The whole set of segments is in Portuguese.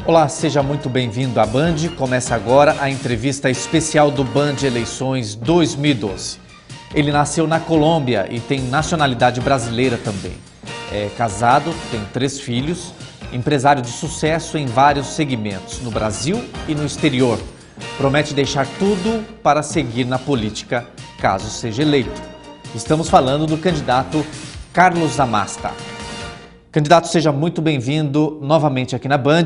Olá, seja muito bem-vindo à Band. Começa agora a entrevista especial do Band Eleições 2012. Ele nasceu na Colômbia e tem nacionalidade brasileira também. É casado, tem 3 filhos, empresário de sucesso em vários segmentos, no Brasil e no exterior. Promete deixar tudo para seguir na política, caso seja eleito. Estamos falando do candidato Carlos Amasta. Candidato, seja muito bem-vindo novamente aqui na Band.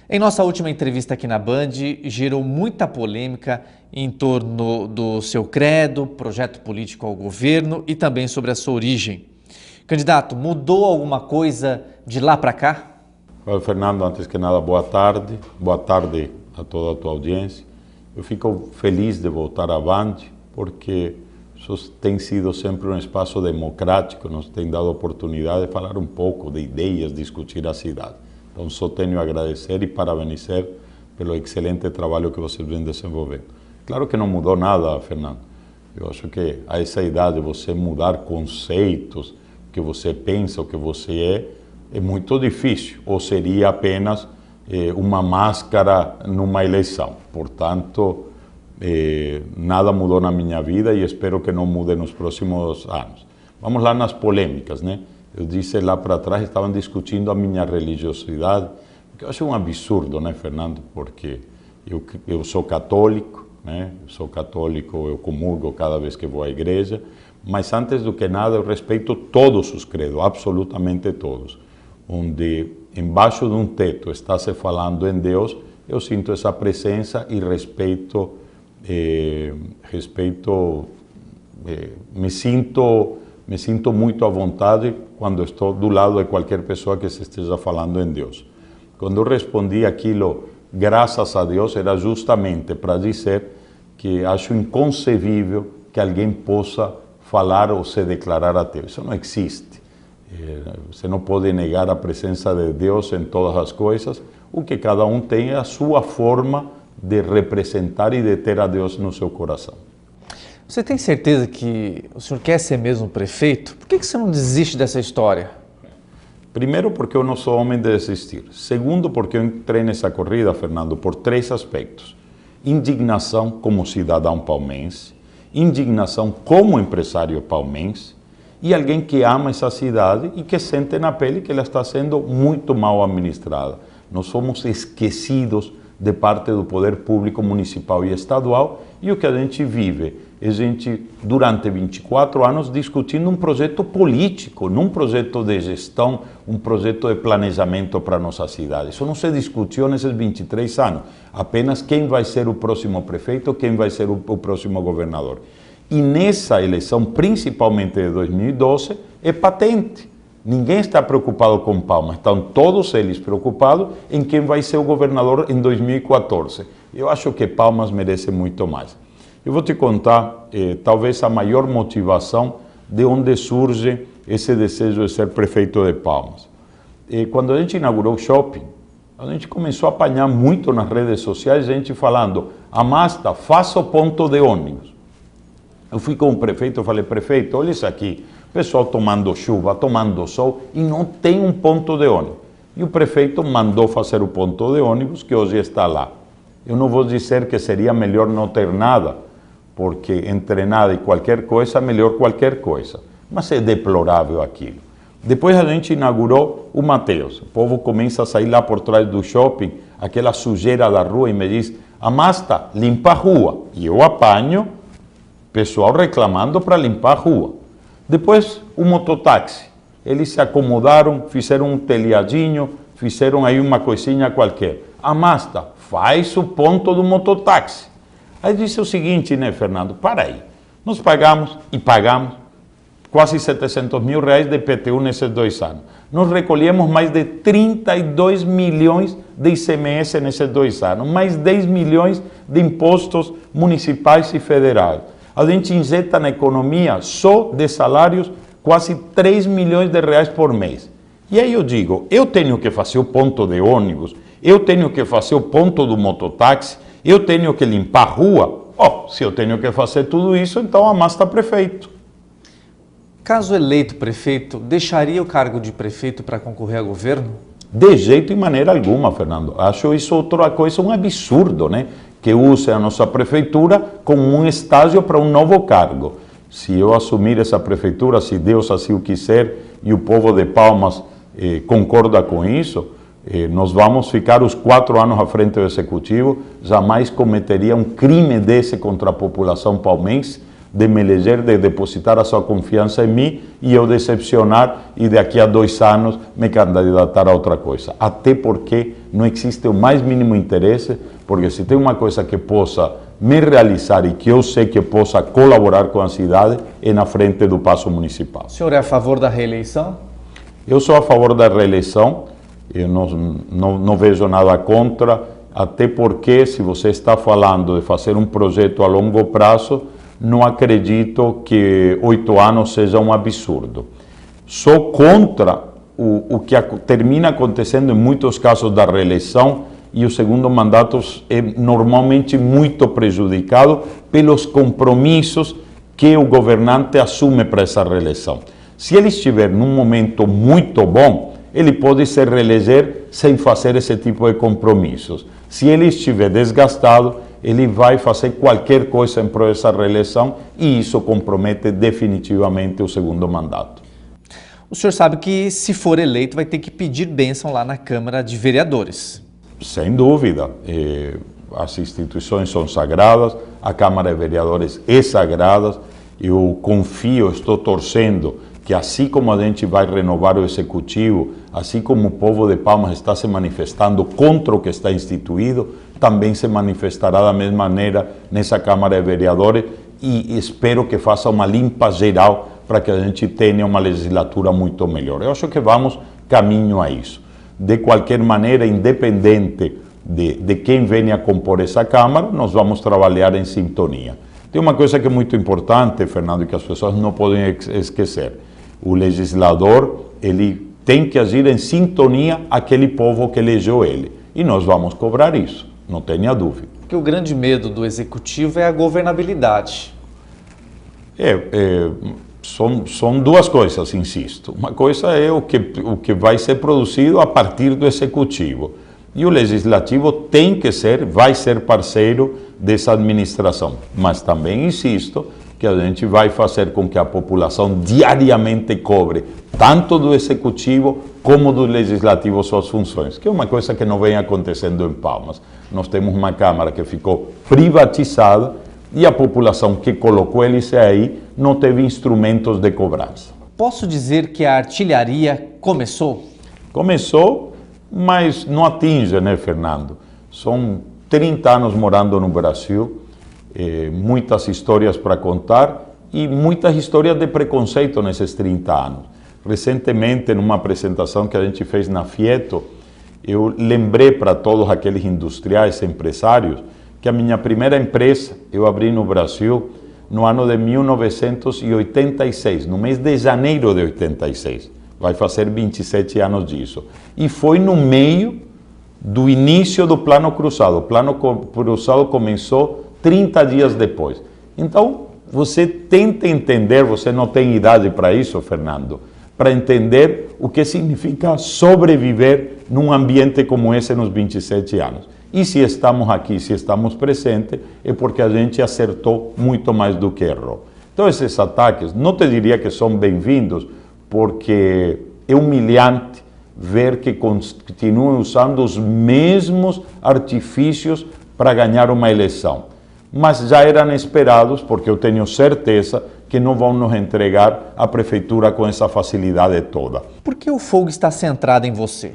Em nossa última entrevista aqui na Band, gerou muita polêmica em torno do seu credo, projeto político ao governo e também sobre a sua origem. Candidato, mudou alguma coisa de lá para cá? Olha, Fernando, antes que nada, boa tarde a toda a tua audiência. Eu fico feliz de voltar à Band, porque isso tem sido sempre um espaço democrático, nos tem dado a oportunidade de falar um pouco de ideias, discutir a cidade. Então, só tenho a agradecer e parabenizar pelo excelente trabalho que vocês vêm desenvolvendo. Claro que não mudou nada, Fernando. Eu acho que a essa idade você mudar conceitos, o que você pensa, o que você é muito difícil. Ou seria apenas uma máscara numa eleição. Portanto, nada mudou na minha vida e espero que não mude nos próximos anos. Vamos lá nas polêmicas, né? Eu disse lá para trás, estavam discutindo a minha religiosidade, que eu acho um absurdo, né, Fernando? Porque eu sou católico, né? Eu comungo cada vez que vou à igreja, mas antes do que nada eu respeito todos os credos, absolutamente todos. Onde embaixo de um teto está se falando em Deus, eu sinto essa presença e respeito, me sinto muito à vontade quando estou do lado de qualquer pessoa que se esteja falando em Deus. Quando eu respondi aquilo, graças a Deus, era justamente para dizer que acho inconcebível que alguém possa falar ou se declarar ateu. Isso não existe. Você não pode negar a presença de Deus em todas as coisas. O que cada um tem é a sua forma de representar e de ter a Deus no seu coração. Você tem certeza que o senhor quer ser mesmo prefeito? Por que você não desiste dessa história? Primeiro, porque eu não sou homem de desistir. Segundo, porque eu entrei nessa corrida, Fernando, por 3 aspectos. Indignação como cidadão palmense, indignação como empresário palmense e alguém que ama essa cidade e que sente na pele que ela está sendo muito mal administrada. Nós somos esquecidos de parte do poder público municipal e estadual e o que a gente vive é durante 24 anos discutindo um projeto político, não um projeto de gestão, um projeto de planejamento para a nossa cidade. Isso não se discutiu nesses 23 anos, apenas quem vai ser o próximo prefeito, quem vai ser o próximo governador. E nessa eleição, principalmente de 2012, é patente. Ninguém está preocupado com Palmas, estão todos eles preocupados em quem vai ser o governador em 2014. Eu acho que Palmas merece muito mais. Eu vou te contar, talvez a maior motivação de onde surge esse desejo de ser prefeito de Palmas. Quando a gente inaugurou o shopping, a gente começou a apanhar muito nas redes sociais, gente falando, Amasta, faça o ponto de ônibus. Eu fui com o prefeito, eu falei, prefeito, olha isso aqui, o pessoal tomando chuva, tomando sol e não tem um ponto de ônibus. E o prefeito mandou fazer o ponto de ônibus que hoje está lá. Eu não vou dizer que seria melhor não ter nada, porque entre nada e qualquer coisa, melhor qualquer coisa. Mas é deplorável aquilo. Depois a gente inaugurou o Mateus. O povo começa a sair lá por trás do shopping, aquela sujeira da rua e me diz, Amasta, limpa a rua. E eu apanho pessoal reclamando para limpar a rua. Depois o mototáxi. Eles se acomodaram, fizeram um telhadinho, fizeram aí uma coisinha qualquer. Amasta, faz o ponto do mototáxi. Aí disse o seguinte, né, Fernando? Para aí. Nós pagamos quase 700 mil reais de IPTU nesses 2 anos. Nós recolhemos mais de 32 milhões de ICMS nesses 2 anos, mais 10 milhões de impostos municipais e federais. A gente injeta na economia, só de salários, quase 3 milhões de reais por mês. E aí eu digo, eu tenho que fazer o ponto de ônibus, eu tenho que fazer o ponto do mototáxi, eu tenho que limpar a rua. Se eu tenho que fazer tudo isso, então Amasta prefeito. Caso eleito prefeito, deixaria o cargo de prefeito para concorrer a governo? De jeito e maneira alguma, Fernando. Acho isso outra coisa, um absurdo, né? Que use a nossa prefeitura como um estágio para um novo cargo. Se eu assumir essa prefeitura, se Deus assim o quiser e o povo de Palmas concorda com isso, nós vamos ficar os 4 anos à frente do Executivo, jamais cometeria um crime desse contra a população palmense, de me eleger, de depositar a sua confiança em mim e eu decepcionar e daqui a 2 anos me candidatar a outra coisa. Até porque não existe o mais mínimo interesse, porque se tem uma coisa que possa me realizar e que eu sei que possa colaborar com a cidade, é na frente do Paço Municipal. O senhor é a favor da reeleição? Eu sou a favor da reeleição, eu não vejo nada contra, até porque se você está falando de fazer um projeto a longo prazo, não acredito que 8 anos seja um absurdo. Sou contra o que termina acontecendo em muitos casos da reeleição, e o segundo mandato é normalmente muito prejudicado pelos compromissos que o governante assume para essa reeleição. Se ele estiver num momento muito bom, ele pode se reeleger sem fazer esse tipo de compromissos. Se ele estiver desgastado, ele vai fazer qualquer coisa em prol dessa reeleição e isso compromete definitivamente o segundo mandato. O senhor sabe que, se for eleito, vai ter que pedir bênção lá na Câmara de Vereadores. Sem dúvida. As instituições são sagradas, a Câmara de Vereadores é sagrada. Eu confio, estou torcendo que assim como a gente vai renovar o Executivo, assim como o povo de Palmas está se manifestando contra o que está instituído, também se manifestará da mesma maneira nessa Câmara de Vereadores e espero que faça uma limpa geral para que a gente tenha uma legislatura muito melhor. Eu acho que vamos caminho a isso. De qualquer maneira, independente de quem venha a compor essa Câmara, nós vamos trabalhar em sintonia. Tem uma coisa que é muito importante, Fernando, e que as pessoas não podem esquecer. O legislador, ele tem que agir em sintonia àquele povo que elegeu ele. E nós vamos cobrar isso, não tenha dúvida. Porque o grande medo do Executivo é a governabilidade. São duas coisas, insisto. Uma coisa é o que vai ser produzido a partir do Executivo. E o Legislativo vai ser parceiro dessa administração. Mas também insisto que a gente vai fazer com que a população diariamente cobre, tanto do Executivo como do Legislativo, suas funções, que é uma coisa que não vem acontecendo em Palmas. Nós temos uma Câmara que ficou privatizada e a população que colocou eles aí não teve instrumentos de cobrança. Posso dizer que a artilharia começou? Começou, mas não atinge, né, Fernando? São 30 anos morando no Brasil, muitas histórias para contar e muitas histórias de preconceito nesses 30 anos. Recentemente, numa apresentação que a gente fez na Fieto, eu lembrei para todos aqueles industriais, empresários, que a minha primeira empresa eu abri no Brasil no ano de 1986, no mês de janeiro de 86. Vai fazer 27 anos disso. E foi no meio do início do Plano Cruzado. O Plano Cruzado começou 30 dias depois. Então, você tenta entender, você não tem idade para isso, Fernando, para entender o que significa sobreviver num ambiente como esse nos 27 anos. E se estamos aqui, se estamos presentes, é porque a gente acertou muito mais do que errou. Então, esses ataques, não te diria que são bem-vindos, porque é humilhante ver que continuam usando os mesmos artifícios para ganhar uma eleição. Mas já eram esperados, porque eu tenho certeza que não vão nos entregar a prefeitura com essa facilidade toda. Por que o fogo está centrado em você?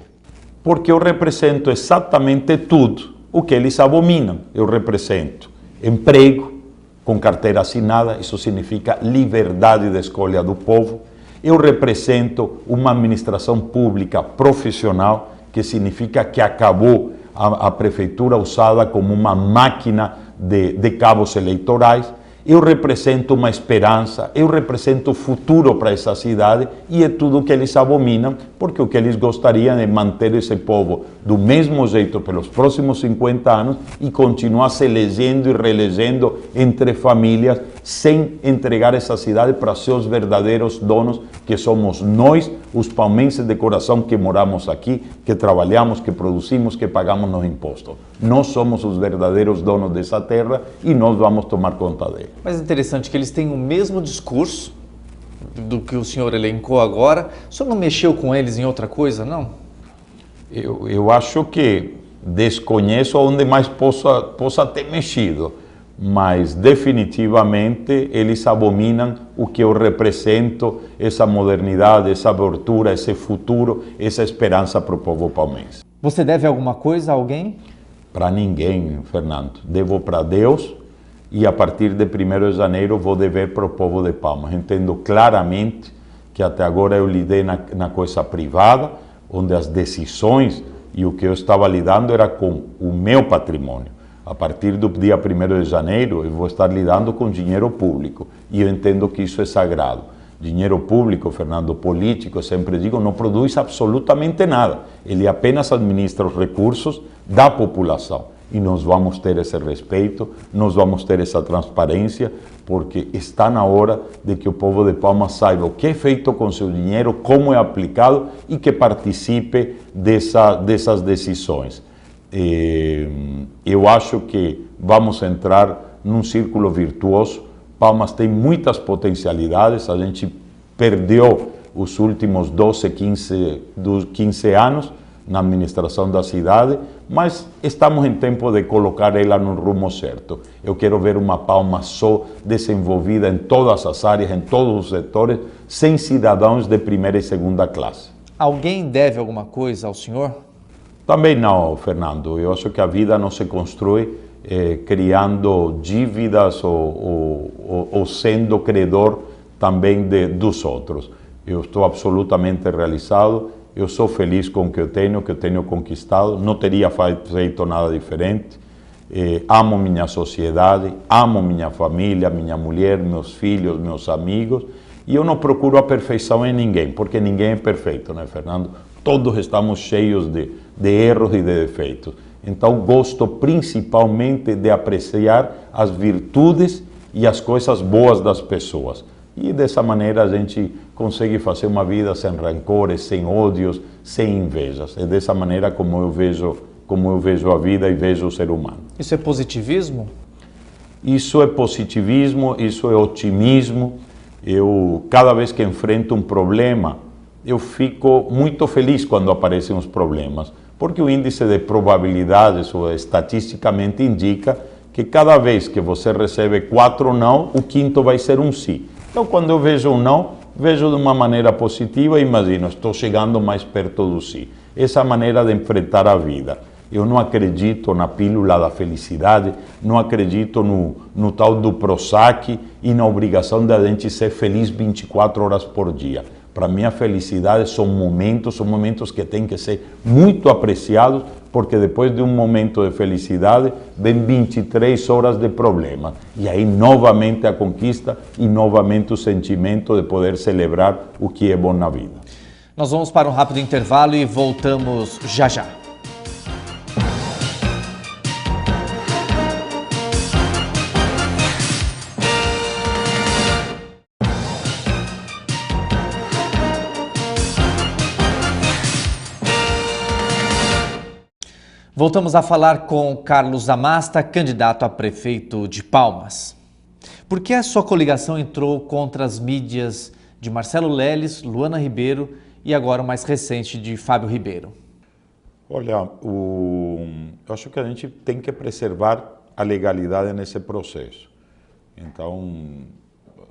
Porque eu represento exatamente tudo o que eles abominam. Eu represento emprego com carteira assinada, isso significa liberdade de escolha do povo. Eu represento uma administração pública profissional, que significa que acabou a prefeitura usada como uma máquina de cabos eleitorais. Eu represento uma esperança, eu represento o futuro para essa cidade e é tudo o que eles abominam, porque o que eles gostariam é manter esse povo do mesmo jeito pelos próximos 50 anos e continuar se elegendo e reelegendo entre famílias sem entregar essa cidade para seus verdadeiros donos, que somos nós, os palmenses de coração que moramos aqui, que trabalhamos, que produzimos, que pagamos nos impostos. Nós somos os verdadeiros donos dessa terra e nós vamos tomar conta dela. Mas é interessante que eles têm o mesmo discurso do que o senhor elencou agora. O senhor não mexeu com eles em outra coisa, não? Eu acho que desconheço onde mais possa ter mexido, mas definitivamente eles abominam o que eu represento, essa modernidade, essa abertura, esse futuro, essa esperança para o povo palmense. Você deve alguma coisa a alguém? Para ninguém, Fernando. Devo para Deus e a partir de 1º de janeiro vou dever para o povo de Palmas. Entendo claramente que até agora eu lidei na coisa privada, onde as decisões e o que eu estava lidando era com o meu patrimônio. A partir do dia 1º de janeiro, eu vou estar lidando com dinheiro público e eu entendo que isso é sagrado. Dinheiro público, Fernando, político, eu sempre digo, não produz absolutamente nada. Ele apenas administra os recursos da população. E nós vamos ter esse respeito, nós vamos ter essa transparência, porque está na hora de que o povo de Palmas saiba o que é feito com seu dinheiro, como é aplicado e que participe dessas decisões. Eu acho que vamos entrar num círculo virtuoso. Palmas tem muitas potencialidades, a gente perdeu os últimos 12, 15 anos na administração da cidade, mas estamos em tempo de colocar ela no rumo certo. Eu quero ver uma Palmas só desenvolvida em todas as áreas, em todos os setores, sem cidadãos de primeira e segunda classe. Alguém deve alguma coisa ao senhor? Também não, Fernando. Eu acho que a vida não se constrói criando dívidas ou sendo credor também dos outros. Eu estou absolutamente realizado. Eu sou feliz com o que eu tenho conquistado, não teria feito nada diferente. Amo minha sociedade, amo minha família, minha mulher, meus filhos, meus amigos, e eu não procuro a perfeição em ninguém, porque ninguém é perfeito, né, Fernando? Todos estamos cheios de erros e de defeitos. Então, gosto principalmente de apreciar as virtudes e as coisas boas das pessoas. E dessa maneira a gente consegue fazer uma vida sem rancores, sem ódios, sem invejas. É dessa maneira como eu vejo a vida e vejo o ser humano. Isso é positivismo? Isso é positivismo, isso é otimismo. Cada vez que enfrento um problema, eu fico muito feliz quando aparecem os problemas, porque o índice de probabilidades, ou estatisticamente, indica que cada vez que você recebe 4 não, o quinto vai ser um sim. Então, quando eu vejo um não, vejo de uma maneira positiva e imagino, estou chegando mais perto do sim. Essa maneira de enfrentar a vida. Eu não acredito na pílula da felicidade, não acredito no tal do Prozac e na obrigação de a gente ser feliz 24 horas por dia. Para mim, a felicidade são momentos que têm que ser muito apreciados, porque depois de um momento de felicidade, vem 23 horas de problema. E aí, novamente, a conquista e novamente o sentimento de poder celebrar o que é bom na vida. Nós vamos para um rápido intervalo e voltamos já já. Voltamos a falar com Carlos Amasta, candidato a prefeito de Palmas. Por que a sua coligação entrou contra as mídias de Marcelo Leles, Luana Ribeiro e agora o mais recente de Fábio Ribeiro? Olha, eu acho que a gente tem que preservar a legalidade nesse processo. Então,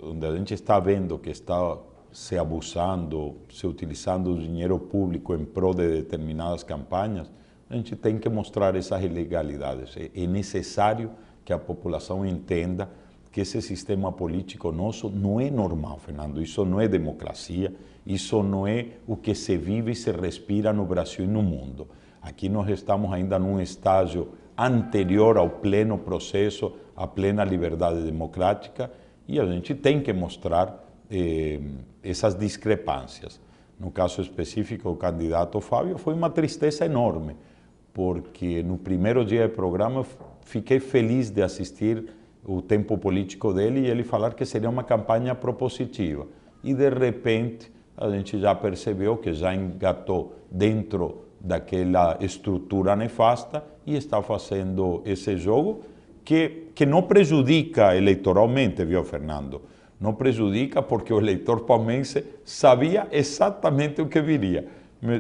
onde a gente está vendo que está se abusando, se utilizando o dinheiro público em prol de determinadas campanhas, a gente tem que mostrar essas ilegalidades. É necessário que a população entenda que esse sistema político nosso não é normal, Fernando. Isso não é democracia, isso não é o que se vive e se respira no Brasil e no mundo. Aqui nós estamos ainda num estágio anterior ao pleno processo, à plena liberdade democrática, e a gente tem que mostrar essas discrepâncias. No caso específico, o candidato Fábio, foi uma tristeza enorme, porque no primeiro dia do programa fiquei feliz de assistir o tempo político dele e ele falar que seria uma campanha propositiva. E de repente a gente já percebeu que já engatou dentro daquela estrutura nefasta e está fazendo esse jogo que não prejudica eleitoralmente, viu, Fernando? Não prejudica porque o eleitor palmeirense sabia exatamente o que viria.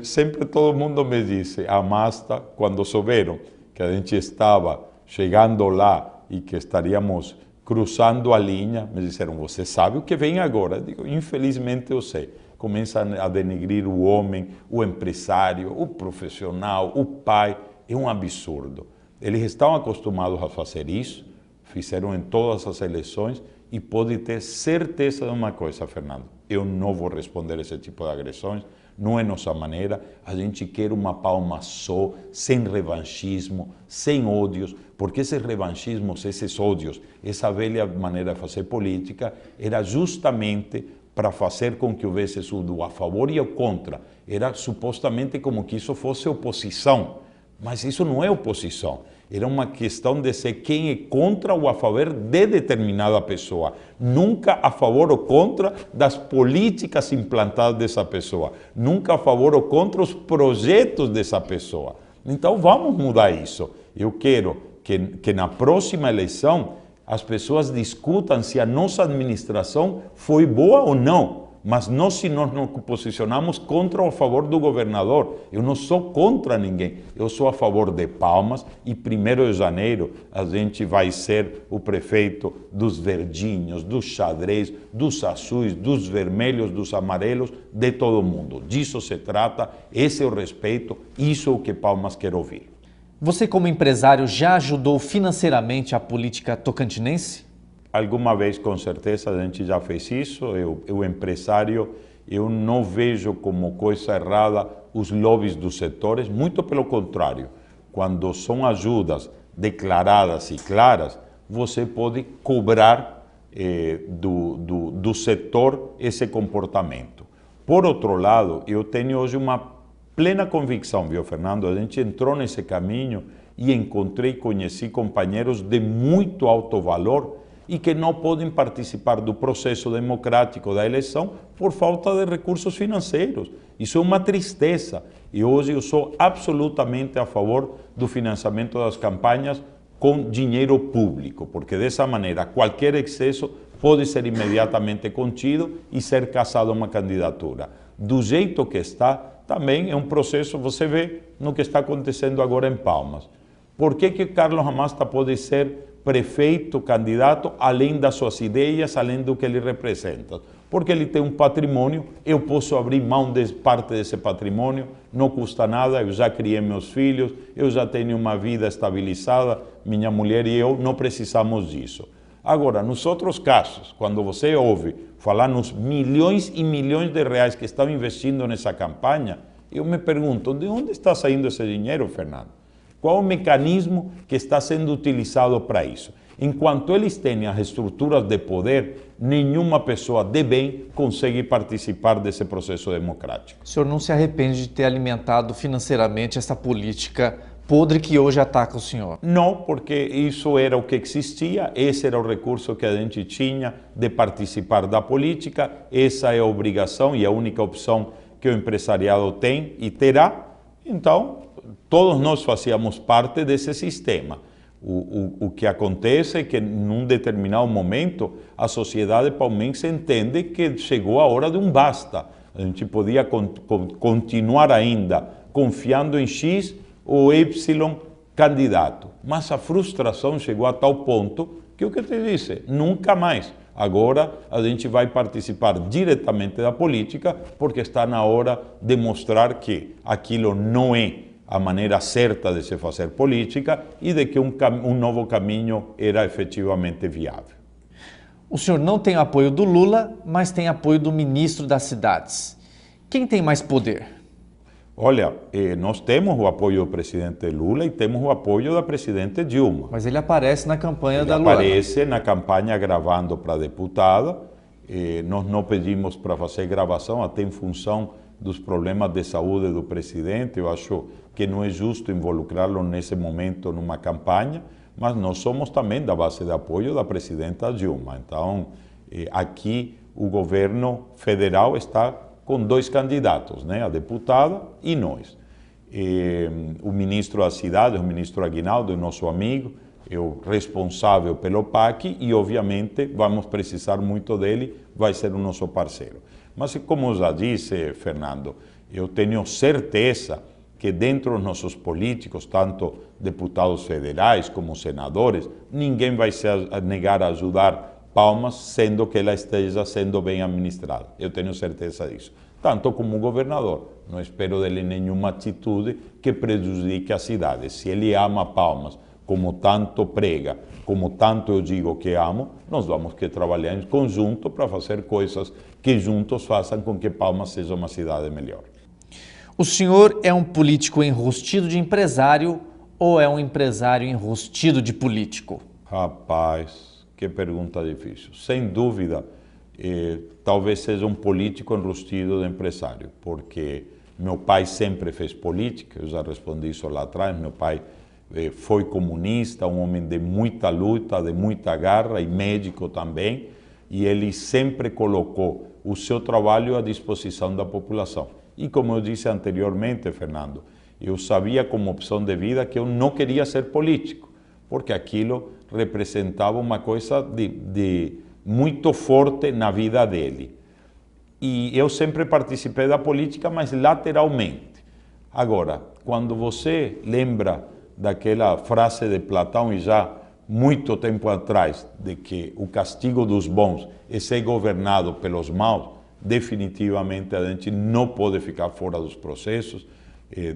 Sempre todo mundo me disse, Amasta, quando souberam que a gente estava chegando lá e que estaríamos cruzando a linha, me disseram, você sabe o que vem agora? Eu digo, infelizmente eu sei. Começam a denegrir o homem, o empresário, o profissional, o pai. É um absurdo. Eles estão acostumados a fazer isso, fizeram em todas as eleições e pode ter certeza de uma coisa, Fernando. Eu não vou responder esse tipo de agressões, não é nossa maneira. A gente quer uma Palma só, sem revanchismo, sem ódios, porque esses revanchismos, esses ódios, essa velha maneira de fazer política era justamente para fazer com que houvesse tudo a favor e o contra. Era supostamente como que isso fosse oposição, mas isso não é oposição. Era uma questão de ser quem é contra ou a favor de determinada pessoa. Nunca a favor ou contra das políticas implantadas dessa pessoa. Nunca a favor ou contra os projetos dessa pessoa. Então vamos mudar isso. Eu quero que na próxima eleição as pessoas discutam se a nossa administração foi boa ou não, mas não se nós nos posicionamos contra ou a favor do governador. Eu não sou contra ninguém, eu sou a favor de Palmas e 1º de janeiro a gente vai ser o prefeito dos verdinhos, dos xadrez, dos azuis, dos vermelhos, dos amarelos, de todo mundo. Disso se trata, esse é o respeito, isso é o que Palmas quer ouvir. Você, como empresário, já ajudou financeiramente a política tocantinense? Alguma vez, com certeza, a gente já fez isso. Eu empresário, eu não vejo como coisa errada os lobbies dos setores, muito pelo contrário. Quando são ajudas declaradas e claras, você pode cobrar do setor esse comportamento. Por outro lado, eu tenho hoje uma plena convicção, viu, Fernando? A gente entrou nesse caminho e encontrei e conheci companheiros de muito alto valor e que não podem participar do processo democrático da eleição por falta de recursos financeiros. Isso é uma tristeza. E hoje eu sou absolutamente a favor do financiamento das campanhas com dinheiro público, porque dessa maneira qualquer excesso pode ser imediatamente contido e ser cassado uma candidatura. Do jeito que está, também é um processo, você vê no que está acontecendo agora em Palmas. Por que Carlos Amasta pode ser prefeito, candidato, além das suas ideias, além do que ele representa? Porque ele tem um patrimônio, eu posso abrir mão de parte desse patrimônio, não custa nada, eu já criei meus filhos, eu já tenho uma vida estabilizada, minha mulher e eu não precisamos disso. Agora, nos outros casos, quando você ouve falar nos milhões e milhões de reais que estão investindo nessa campanha, eu me pergunto, de onde está saindo esse dinheiro, Fernando? Qual é o mecanismo que está sendo utilizado para isso? Enquanto eles têm as estruturas de poder, nenhuma pessoa de bem consegue participar desse processo democrático. O senhor não se arrepende de ter alimentado financeiramente essa política podre que hoje ataca o senhor? Não, porque isso era o que existia, esse era o recurso que a gente tinha de participar da política, essa é a obrigação e a única opção que o empresariado tem e terá. Então, todos nós fazíamos parte desse sistema. O que acontece é que, num determinado momento, a sociedade palmeirense entende que chegou a hora de um basta. A gente podia continuar ainda confiando em X ou Y candidato. Mas a frustração chegou a tal ponto que o que te disse, nunca mais. Agora a gente vai participar diretamente da política porque está na hora de mostrar que aquilo não é a maneira certa de se fazer política e de que um novo caminho era efetivamente viável. O senhor não tem apoio do Lula, mas tem apoio do ministro das cidades. Quem tem mais poder? Olha, nós temos o apoio do presidente Lula e temos o apoio da presidente Dilma. Mas ele aparece na campanha da Lula. Ele aparece na campanha gravando para deputada. Nós não pedimos para fazer gravação, até em função dos problemas de saúde do presidente. Eu acho que não é justo involucrá-lo nesse momento numa campanha, mas nós somos também da base de apoio da presidenta Dilma. Então, aqui o governo federal está com dois candidatos, né? A deputada e nós. O ministro da cidade, o ministro Aguinaldo, é nosso amigo, é o responsável pelo PAC e, obviamente, vamos precisar muito dele, vai ser o nosso parceiro. Mas, como já disse, Fernando, eu tenho certeza que dentro dos nossos políticos, tanto deputados federais como senadores, ninguém vai se negar a ajudar Palmas, sendo que ela esteja sendo bem administrada. Eu tenho certeza disso. Tanto como o governador. Não espero dele nenhuma atitude que prejudique a cidade. Se ele ama Palmas, como tanto prega, como tanto eu digo que amo, nós vamos que trabalhar em conjunto para fazer coisas que juntos façam com que Palmas seja uma cidade melhor. O senhor é um político enrustido de empresário ou é um empresário enrustido de político? Rapaz, que pergunta difícil. Sem dúvida, talvez seja um político enrustido de empresário, porque meu pai sempre fez política, eu já respondi isso lá atrás, meu pai foi comunista, um homem de muita luta, de muita garra e médico também, e ele sempre colocou o seu trabalho à disposição da população. E como eu disse anteriormente, Fernando, eu sabia como opção de vida que eu não queria ser político, porque aquilo representava uma coisa de muito forte na vida dele. E eu sempre participei da política, mas lateralmente. Agora, quando você lembra daquela frase de Platão, e já muito tempo atrás, de que o castigo dos bons é ser governado pelos maus, definitivamente a gente não pode ficar fora dos processos.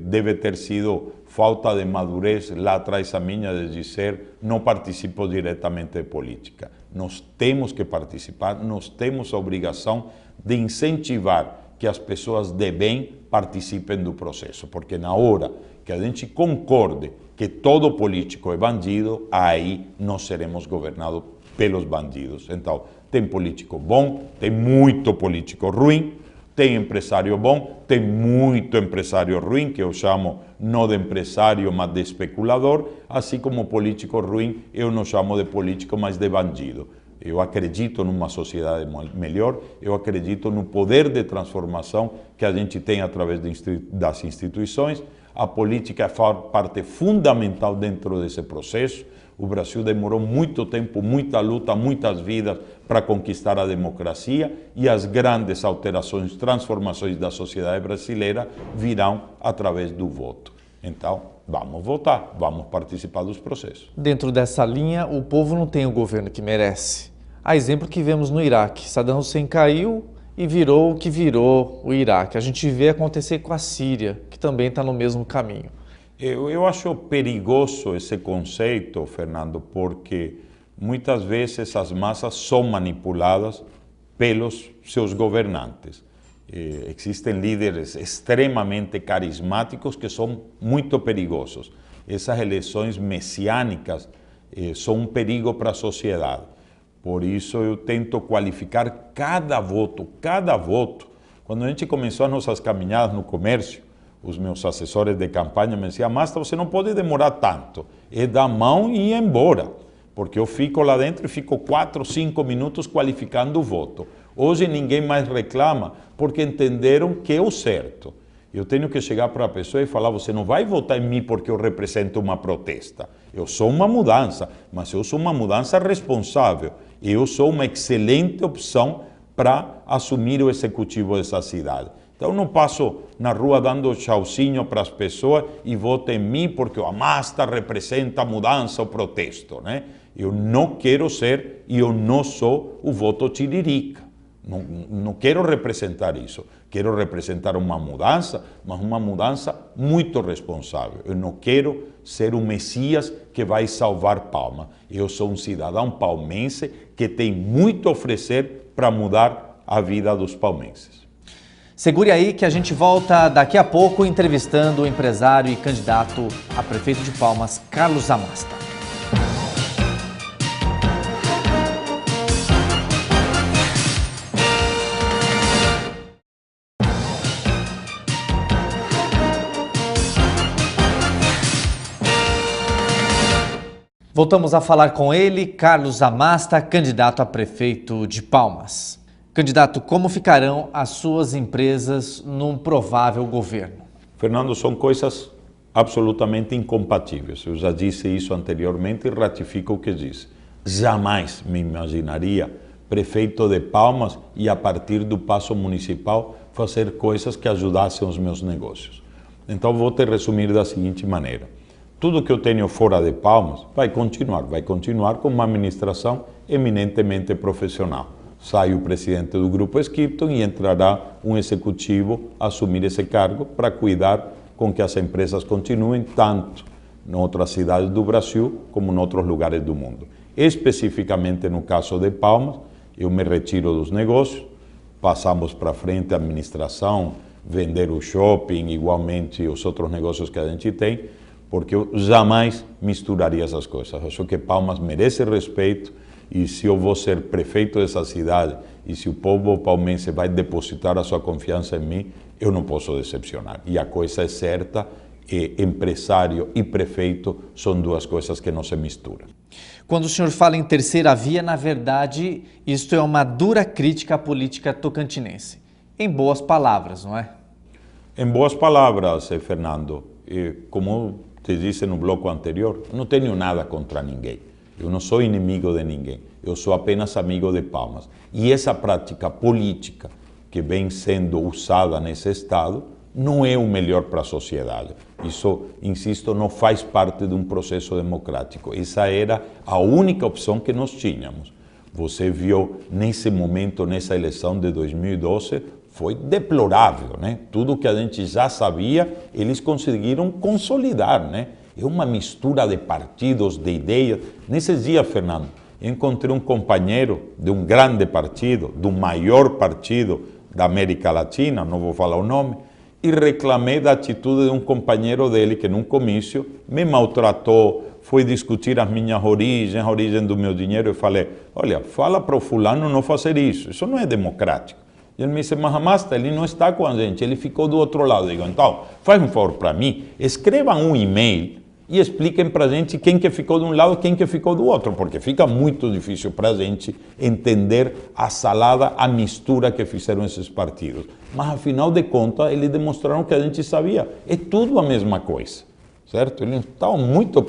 Deve ter sido falta de madurez lá atrás a minha de dizer não participo diretamente de política. Nós temos que participar, nós temos a obrigação de incentivar que as pessoas de bem participem do processo, porque na hora que a gente concorde que todo político é bandido, aí nós seremos governados pelos bandidos. Então, tem político bom, tem muito político ruim, tem empresário bom, tem muito empresário ruim, que eu chamo não de empresário, mas de especulador, assim como político ruim, eu não chamo de político, mas de bandido. Eu acredito numa sociedade melhor, eu acredito no poder de transformação que a gente tem através das instituições. A política é parte fundamental dentro desse processo. O Brasil demorou muito tempo, muita luta, muitas vidas para conquistar a democracia, e as grandes alterações, transformações da sociedade brasileira virão através do voto. Então, vamos votar, vamos participar dos processos. Dentro dessa linha, o povo não tem o governo que merece. Há exemplo que vemos no Iraque. Saddam Hussein caiu e virou o que virou o Iraque. A gente vê acontecer com a Síria, que também está no mesmo caminho. Eu acho perigoso esse conceito, Fernando, porque muitas vezes as massas são manipuladas pelos seus governantes. Existem líderes extremamente carismáticos que são muito perigosos. Essas eleições messiânicas são um perigo para a sociedade. Por isso eu tento qualificar cada voto. Quando a gente começou as nossas caminhadas no comércio, os meus assessores de campanha me diziam: Masta, você não pode demorar tanto, é dar a mão e ir embora, porque eu fico lá dentro e fico 4, 5 minutos qualificando o voto. Hoje ninguém mais reclama, porque entenderam que é o certo. Eu tenho que chegar para a pessoa e falar: você não vai votar em mim porque eu represento uma protesta. Eu sou uma mudança, mas eu sou uma mudança responsável. Eu sou uma excelente opção para assumir o executivo dessa cidade. Então não passo na rua dando tchauzinho para as pessoas e votem em mim porque o Amasta representa a mudança, o protesto, né? Eu não quero ser e eu não sou o voto tiririca. Não quero representar isso. Quero representar uma mudança, mas uma mudança muito responsável. Eu não quero ser o Messias que vai salvar Palma. Eu sou um cidadão palmense que tem muito a oferecer para mudar a vida dos palmenses. Segure aí que a gente volta daqui a pouco entrevistando o empresário e candidato a prefeito de Palmas, Carlos Amasta. Voltamos a falar com ele, Carlos Amasta, candidato a prefeito de Palmas. Candidato, como ficarão as suas empresas num provável governo? Fernando, são coisas absolutamente incompatíveis. Eu já disse isso anteriormente e ratifico o que disse. Jamais me imaginaria prefeito de Palmas e a partir do Paço Municipal fazer coisas que ajudassem os meus negócios. Então vou te resumir da seguinte maneira. Tudo que eu tenho fora de Palmas vai continuar com uma administração eminentemente profissional. Sai o presidente do Grupo Skipton e entrará um executivo a assumir esse cargo para cuidar com que as empresas continuem tanto em outras cidades do Brasil como em outros lugares do mundo. Especificamente no caso de Palmas, eu me retiro dos negócios, passamos para frente a administração, vender o shopping, igualmente os outros negócios que a gente tem, porque eu jamais misturaria essas coisas. Eu acho que Palmas merece respeito e se eu vou ser prefeito dessa cidade e se o povo palmense vai depositar a sua confiança em mim, eu não posso decepcionar. E a coisa é certa, empresário e prefeito são duas coisas que não se misturam. Quando o senhor fala em terceira via, na verdade, isto é uma dura crítica à política tocantinense. Em boas palavras, não é? Em boas palavras, Fernando. Como te disse no bloco anterior, eu não tenho nada contra ninguém. Eu não sou inimigo de ninguém. Eu sou apenas amigo de Palmas. E essa prática política que vem sendo usada nesse estado não é o melhor para a sociedade. Isso, insisto, não faz parte de um processo democrático. Essa era a única opção que nós tínhamos. Você viu nesse momento, nessa eleição de 2012, foi deplorável, né? Tudo que a gente já sabia, eles conseguiram consolidar, né? É uma mistura de partidos, de ideias. Nesses dias, Fernando, eu encontrei um companheiro de um grande partido, do maior partido da América Latina, não vou falar o nome, e reclamei da atitude de um companheiro dele que num comício me maltratou, foi discutir as minhas origens, a origem do meu dinheiro. Eu falei, olha, fala para o fulano não fazer isso não é democrático. E ele me disse, mas Amasta, ele não está com a gente, ele ficou do outro lado. Eu digo, então, faz um favor para mim, escrevam um e-mail e expliquem para a gente quem que ficou de um lado e quem que ficou do outro, porque fica muito difícil para a gente entender a salada, a mistura que fizeram esses partidos. Mas, afinal de contas, eles demonstraram que a gente sabia. É tudo a mesma coisa, certo? Eles estavam muito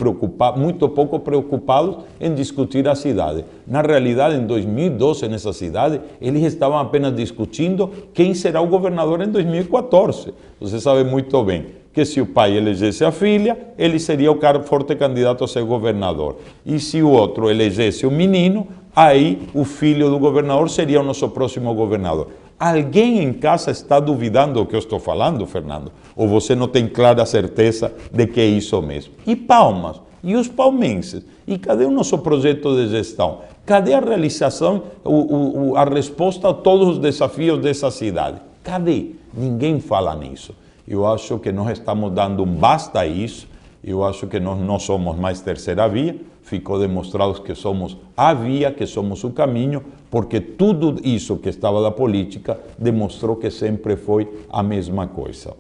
pouco preocupados em discutir a cidade. Na realidade, em 2012, nessa cidade, eles estavam apenas discutindo quem será o governador em 2014. Você sabe muito bem que se o pai elegesse a filha, ele seria o forte candidato a ser governador. E se o outro elegesse o menino, aí o filho do governador seria o nosso próximo governador. Alguém em casa está duvidando do que eu estou falando, Fernando? Ou você não tem clara certeza de que é isso mesmo? E Palmas? E os palmenses? E cadê o nosso projeto de gestão? Cadê a realização, a resposta a todos os desafios dessa cidade? Cadê? Ninguém fala nisso. Eu acho que nós estamos dando um basta a isso. Eu acho que nós não somos mais terceira via. Ficou demonstrado que somos a via, que somos o caminho, porque tudo isso que estava da política demonstrou que sempre foi a mesma coisa.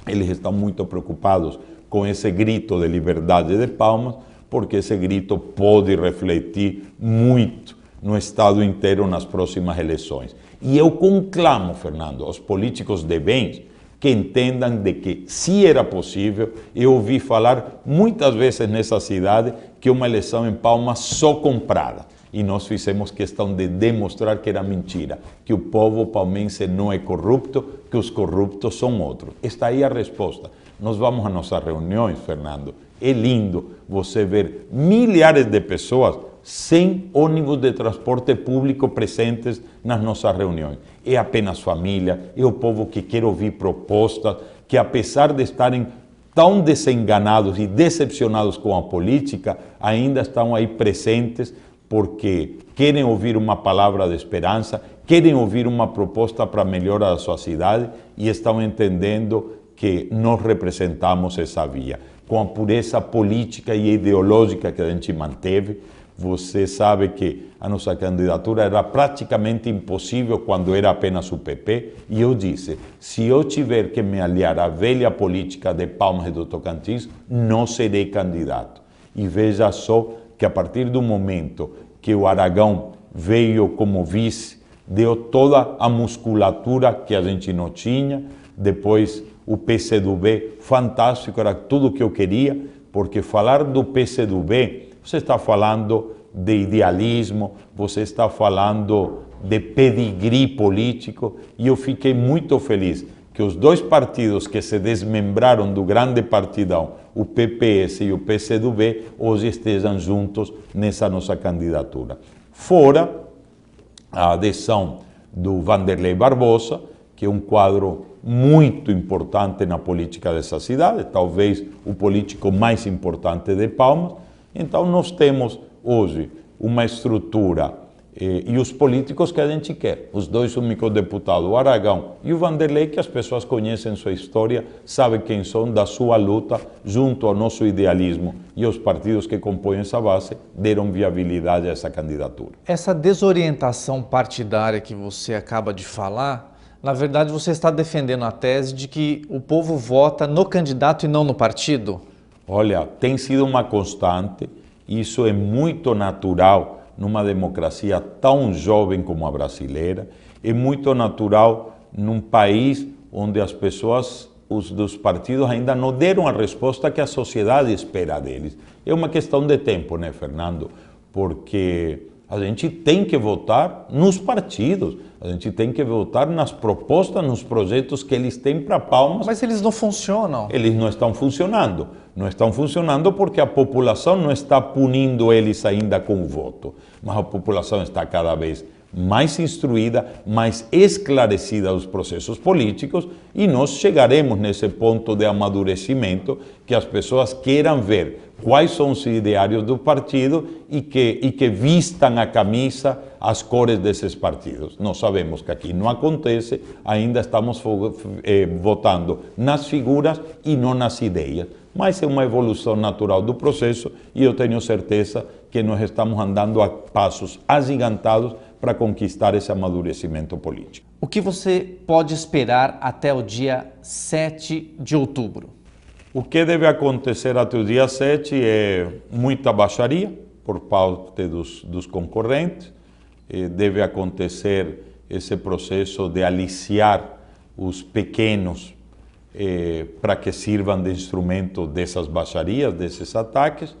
Eles estão muito preocupados com esse grito de liberdade de Palmas, porque esse grito pode refletir muito no estado inteiro nas próximas eleições. E eu conclamo, Fernando, aos políticos de bem que entendam de que, se era possível, eu ouvi falar muitas vezes nessa cidade que uma eleição em Palmas só comprada. E nós fizemos questão de demonstrar que era mentira, que o povo palmense não é corrupto, que os corruptos são outros. Está aí a resposta. Nós vamos a nossas reuniões, Fernando. É lindo você ver milhares de pessoas sem ônibus de transporte público presentes nas nossas reuniões. É apenas família, é o povo que quer ouvir propostas, que apesar de estarem tão desenganados e decepcionados com a política, ainda estão aí presentes porque querem ouvir uma palavra de esperança, querem ouvir uma proposta para melhorar a sua cidade e estão entendendo que nós representamos essa via. Com a pureza política e ideológica que a gente manteve, você sabe que a nossa candidatura era praticamente impossível quando era apenas o PP, e eu disse, se eu tiver que me aliar à velha política de Palmas e do Tocantins, não serei candidato. e veja só que a partir do momento que o Aragão veio como vice, deu toda a musculatura que a gente não tinha, depois o PCdoB, fantástico, era tudo o que eu queria, porque falar do PCdoB, você está falando de idealismo, você está falando de pedigree político, e eu fiquei muito feliz que os dois partidos que se desmembraram do grande partidão, o PPS e o PCdoB, hoje estejam juntos nessa nossa candidatura. Fora a adesão do Vanderlei Barbosa, que é um quadro muito importante na política dessa cidade, talvez o político mais importante de Palmas. Então nós temos hoje uma estrutura e os políticos que a gente quer, os dois únicos deputados, o Aragão e o Vanderlei, que as pessoas conhecem sua história, sabem quem são, da sua luta junto ao nosso idealismo, e os partidos que compõem essa base deram viabilidade a essa candidatura. Essa desorientação partidária que você acaba de falar, na verdade você está defendendo a tese de que o povo vota no candidato e não no partido? Olha, tem sido uma constante, isso é muito natural numa democracia tão jovem como a brasileira, é muito natural num país onde as pessoas, os dos partidos ainda não deram a resposta que a sociedade espera deles. É uma questão de tempo, né, Fernando? Porque a gente tem que votar nos partidos, a gente tem que votar nas propostas, nos projetos que eles têm para Palmas. Mas eles não funcionam. Eles não estão funcionando. Não estão funcionando porque a população não está punindo eles ainda com o voto. Mas a população está cada vez mais instruída, mais esclarecida dos processos políticos, e nós chegaremos nesse ponto de amadurecimento que as pessoas queiram ver quais são os ideários do partido e que vistam a camisa, as cores desses partidos. Nós sabemos que aqui não acontece, ainda estamos votando nas figuras e não nas ideias, mas é uma evolução natural do processo, e eu tenho certeza que nós estamos andando a passos agigantados para conquistar esse amadurecimento político. O que você pode esperar até o dia 7 de outubro? O que deve acontecer até o dia 7 é muita baixaria por parte dos concorrentes, deve acontecer esse processo de aliciar os pequenos para que sirvam de instrumento dessas baixarias, desses ataques,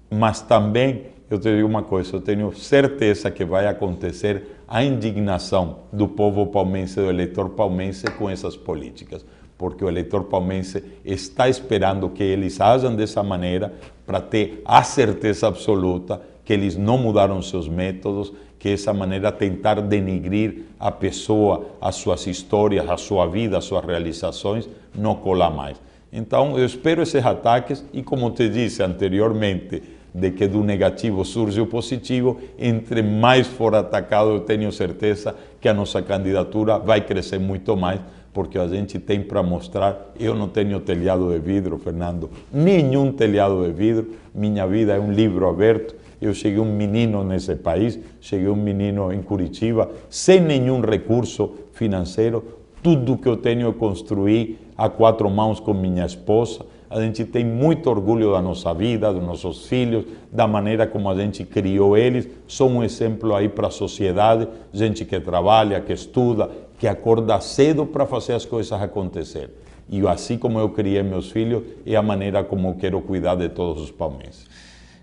mas também, eu te digo uma coisa, eu tenho certeza que vai acontecer a indignação do povo palmense, do eleitor palmense com essas políticas, porque o eleitor palmense está esperando que eles ajam dessa maneira para ter a certeza absoluta que eles não mudaram seus métodos, que essa maneira tentar denigrir a pessoa, as suas histórias, a sua vida, as suas realizações, não cola mais. Então, eu espero esses ataques e, como te disse anteriormente, de que do negativo surge o positivo, entre mais for atacado, eu tenho certeza que a nossa candidatura vai crescer muito mais, porque a gente tem para mostrar. Eu não tenho telhado de vidro, Fernando, nenhum telhado de vidro, minha vida é um livro aberto. Eu cheguei um menino nesse país, cheguei um menino em Curitiba, sem nenhum recurso financeiro, tudo que eu tenho eu construí a quatro mãos com minha esposa. A gente tem muito orgulho da nossa vida, dos nossos filhos, da maneira como a gente criou eles. São um exemplo aí para a sociedade, gente que trabalha, que estuda, que acorda cedo para fazer as coisas acontecer. E assim como eu criei meus filhos, é a maneira como eu quero cuidar de todos os palmenses.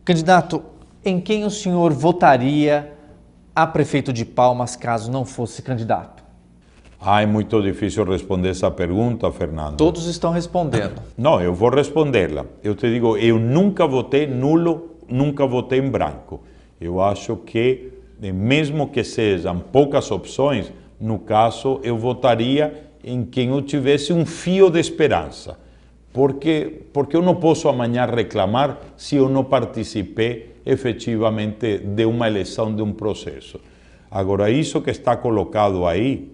Candidato, em quem o senhor votaria a prefeito de Palmas caso não fosse candidato? É muito difícil responder essa pergunta, Fernando. Todos estão respondendo. Não, eu vou respondê-la. Eu te digo, eu nunca votei nulo, nunca votei em branco. Eu acho que, mesmo que sejam poucas opções, no caso, eu votaria em quem eu tivesse um fio de esperança. Porque eu não posso amanhã reclamar se eu não participei efetivamente de uma eleição, de um processo. Agora, isso que está colocado aí,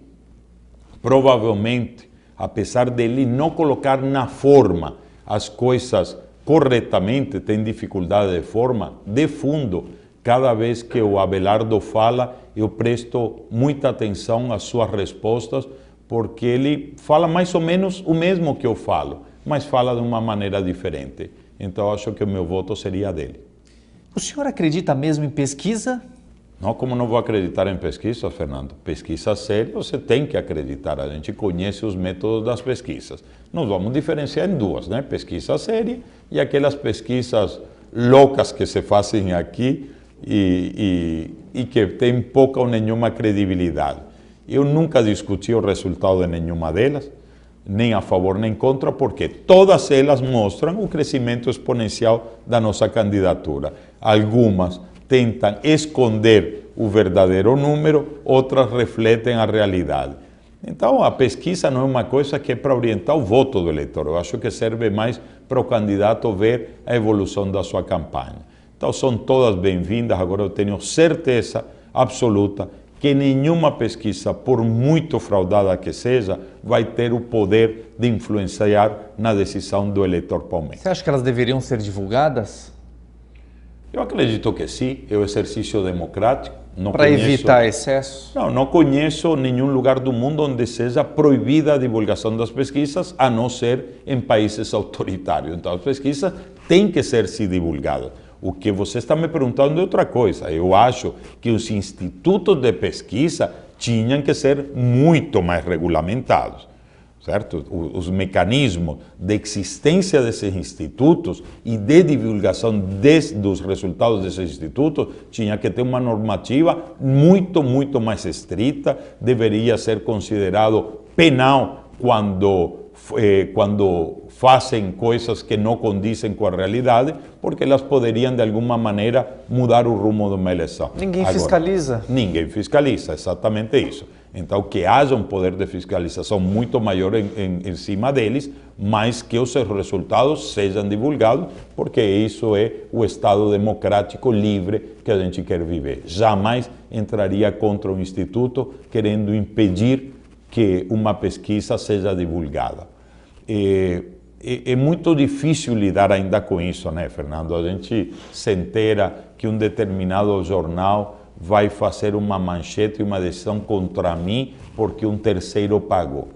provavelmente, apesar dele não colocar na forma as coisas corretamente, tem dificuldade de forma, de fundo, cada vez que o Abelardo fala, eu presto muita atenção às suas respostas, porque ele fala mais ou menos o mesmo que eu falo, mas fala de uma maneira diferente. Então, acho que o meu voto seria dele. O senhor acredita mesmo em pesquisa? Não, como não vou acreditar em pesquisas, Fernando? Pesquisa séria, você tem que acreditar. A gente conhece os métodos das pesquisas. Nós vamos diferenciar em duas, né? Pesquisa séria e aquelas pesquisas loucas que se fazem aqui e que têm pouca ou nenhuma credibilidade. Eu nunca discuti o resultado de nenhuma delas, nem a favor nem contra, porque todas elas mostram o crescimento exponencial da nossa candidatura. Algumas tentam esconder o verdadeiro número, outras refletem a realidade. Então, a pesquisa não é uma coisa que é para orientar o voto do eleitor. Eu acho que serve mais para o candidato ver a evolução da sua campanha. Então, são todas bem-vindas. Agora, eu tenho certeza absoluta que nenhuma pesquisa, por muito fraudada que seja, vai ter o poder de influenciar na decisão do eleitor palmeirense. Você acha que elas deveriam ser divulgadas? Eu acredito que sim, é o exercício democrático. Para evitar excesso? Não conheço nenhum lugar do mundo onde seja proibida a divulgação das pesquisas, a não ser em países autoritários. Então, as pesquisas têm que ser divulgadas. O que você está me perguntando é outra coisa. Eu acho que os institutos de pesquisa tinham que ser muito mais regulamentados. Certo? Os mecanismos de existência desses institutos e de divulgação dos resultados desses institutos tinha que ter uma normativa muito mais estrita, deveria ser considerado penal quando fazem coisas que não condizem com a realidade, porque elas poderiam de alguma maneira mudar o rumo de uma eleição. Ninguém fiscaliza? Ninguém fiscaliza, exatamente isso. Então, que haja um poder de fiscalização muito maior em cima deles, mas que os seus resultados sejam divulgados, porque isso é o Estado democrático livre que a gente quer viver. Jamais entraria contra o Instituto querendo impedir que uma pesquisa seja divulgada. É muito difícil lidar ainda com isso, né, Fernando? A gente se entera que um determinado jornal vai fazer uma manchete e uma decisão contra mim porque um terceiro pagou.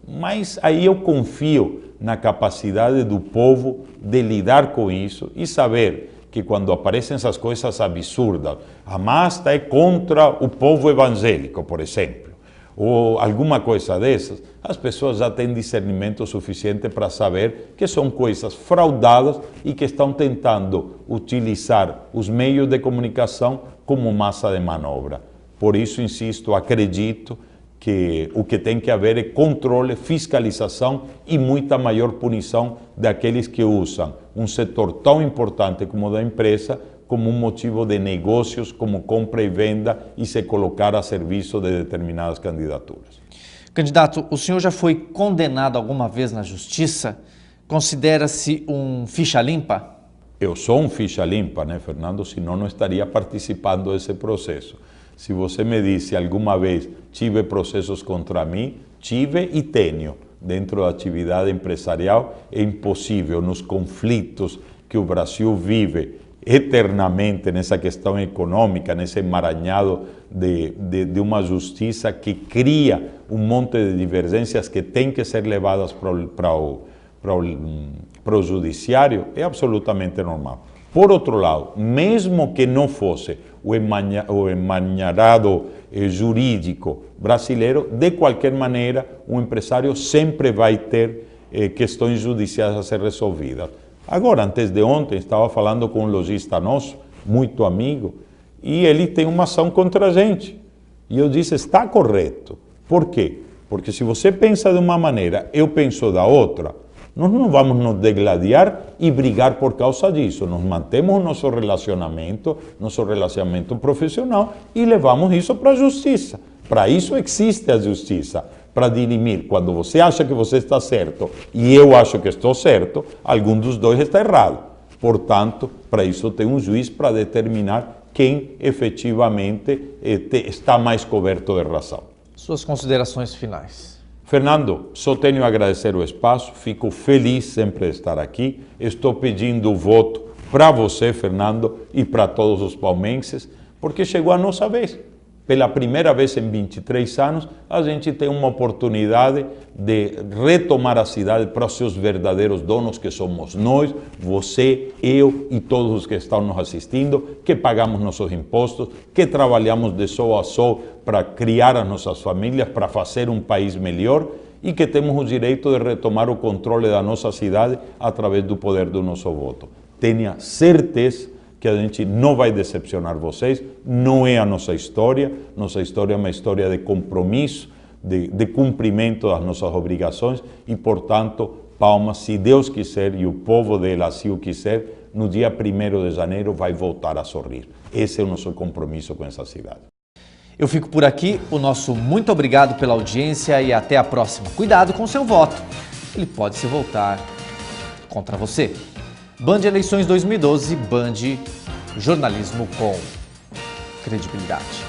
Mas aí eu confio na capacidade do povo de lidar com isso e saber que quando aparecem essas coisas absurdas, a masta é contra o povo evangélico, por exemplo, ou alguma coisa dessas, as pessoas já têm discernimento suficiente para saber que são coisas fraudadas e que estão tentando utilizar os meios de comunicação como massa de manobra. Por isso, insisto, acredito que o que tem que haver é controle, fiscalização e muita maior punição daqueles que usam um setor tão importante como o da empresa como um motivo de negócios, como compra e venda e se colocar a serviço de determinadas candidaturas. Candidato, o senhor já foi condenado alguma vez na justiça? Considera-se um ficha limpa? Eu sou um ficha limpa, né, Fernando? Senão não estaria participando desse processo. Se você me disse alguma vez tive processos contra mim, tive e tenho. Dentro da atividade empresarial é impossível, nos conflitos que o Brasil vive eternamente nessa questão econômica, nesse emaranhado de uma justiça que cria um monte de divergências que têm que ser levadas para o judiciário, é absolutamente normal. Por outro lado, mesmo que não fosse o emaranhado jurídico brasileiro, de qualquer maneira, um empresário sempre vai ter questões judiciais a ser resolvidas. Agora, antes de ontem, estava falando com um lojista nosso, muito amigo, e ele tem uma ação contra a gente. E eu disse, está correto. Por quê? Porque se você pensa de uma maneira, eu penso da outra, nós não vamos nos degladiar e brigar por causa disso. Nós mantemos o nosso relacionamento profissional e levamos isso para a justiça. Para isso existe a justiça, para dirimir. Quando você acha que você está certo e eu acho que estou certo, algum dos dois está errado. Portanto, para isso tem um juiz para determinar quem efetivamente está mais coberto de razão. Suas considerações finais. Fernando, só tenho a agradecer o espaço, fico feliz sempre de estar aqui. Estou pedindo o voto para você, Fernando, e para todos os palmenses, porque chegou a nossa vez. Pela primeira vez em 23 anos, a gente tem uma oportunidade de retomar a cidade para os seus verdadeiros donos, que somos nós, você, eu e todos os que estão nos assistindo, que pagamos nossos impostos, que trabalhamos de sol a sol para criar as nossas famílias, para fazer um país melhor e que temos o direito de retomar o controle da nossa cidade através do poder do nosso voto. Tenha certeza que a gente não vai decepcionar vocês, não é a nossa história é uma história de compromisso, de cumprimento das nossas obrigações e, portanto, Palmas, se Deus quiser e o povo dela assim o quiser, no dia 1º de janeiro vai voltar a sorrir. Esse é o nosso compromisso com essa cidade. Eu fico por aqui, o nosso muito obrigado pela audiência e até a próxima. Cuidado com seu voto, ele pode se voltar contra você. Band Eleições 2012, Band Jornalismo com credibilidade.